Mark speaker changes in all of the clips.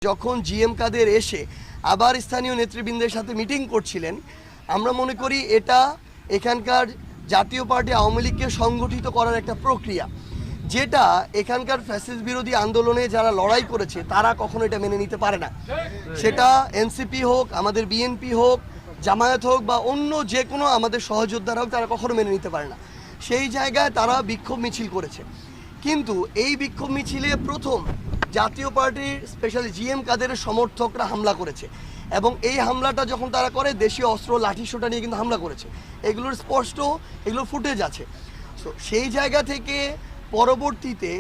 Speaker 1: যখন জিএম কাদের এসে আবার স্থানীয় নেতৃবৃন্দের সাথে মিটিং করছিলেন, আমরা মনে করি এটা এখানকার জাতীয় পার্টি আওয়ামী লীগকে সংগঠিত করার একটা প্রক্রিয়া, যেটা এখানকার ফ্যাসিস্ট বিরোধী আন্দোলনে যারা লড়াই করেছে তারা কখনো এটা মেনে নিতে পারে না। সেটা এনসিপি হোক, আমাদের বিএনপি হোক, জামায়াত হোক বা অন্য যে কোনো আমাদের সহযোদ্ধারা হোক, তারা কখনো মেনে নিতে পারে না। সেই জায়গায় তারা বিক্ষোভ মিছিল করেছে, কিন্তু এই বিক্ষোভ মিছিলে প্রথম জাতীয় পার্টির স্পেশালি জিএম কাদেরের সমর্থকরা হামলা করেছে, এবং এই হামলাটা যখন তারা করে দেশীয় অস্ত্র লাঠিসোঁটা নিয়ে কিন্তু হামলা করেছে। এগুলোর স্পষ্ট এগুলোর ফুটেজ আছে। সো সেই জায়গা থেকে পরবর্তীতে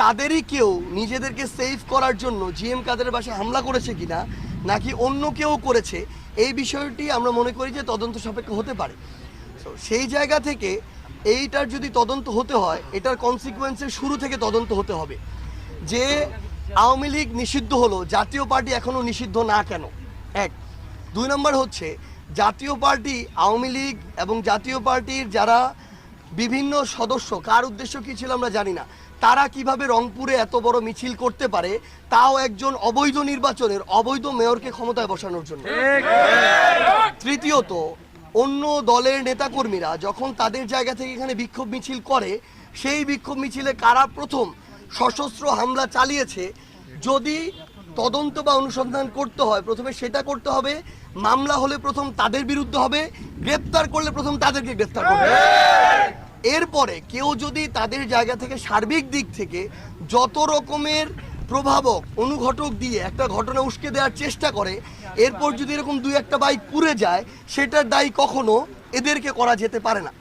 Speaker 1: তাদেরই কেউ নিজেদেরকে সেভ করার জন্য জিএম কাদেরের বাসায় হামলা করেছে কিনা, নাকি অন্য কেউ করেছে, এই বিষয়টি আমরা মনে করি যে তদন্ত সাপেক্ষ হতে পারে। সো সেই জায়গা থেকে এইটার যদি তদন্ত হতে হয়, এটার কনসিকুয়েন্সের শুরু থেকে তদন্ত হতে হবে। যে আওয়ামী লীগ নিষিদ্ধ হলো, জাতীয় পার্টি এখনও নিষিদ্ধ না কেন, এক। দুই নম্বর হচ্ছে জাতীয় পার্টি আওয়ামী লীগ এবং জাতীয় পার্টির যারা বিভিন্ন সদস্য, কার উদ্দেশ্য কী ছিল আমরা জানি না, তারা কিভাবে রংপুরে এত বড় মিছিল করতে পারে, তাও একজন অবৈধ নির্বাচনের অবৈধ মেয়রকে ক্ষমতায় বসানোর জন্য। তৃতীয়ত, অন্য দলের নেতাকর্মীরা যখন তাদের জায়গা থেকে এখানে বিক্ষোভ মিছিল করে, সেই বিক্ষোভ মিছিলে কারা প্রথম সশস্ত্র হামলা চালিয়েছে, যদি তদন্ত বা অনুসন্ধান করতে হয় প্রথমে সেটা করতে হবে। মামলা হলে প্রথম তাদের বিরুদ্ধে হবে, গ্রেপ্তার করলে প্রথম তাদেরকে গ্রেপ্তার করবে। এরপরে কেউ যদি তাদের জায়গা থেকে সার্বিক দিক থেকে যত রকমের প্রভাবক অনুঘটক দিয়ে একটা ঘটনা উস্কে দেওয়ার চেষ্টা করে, এরপর যদি এরকম দুই একটা বাইক পুড়ে যায়, সেটার দায়ী কখনো এদেরকে করা যেতে পারে না।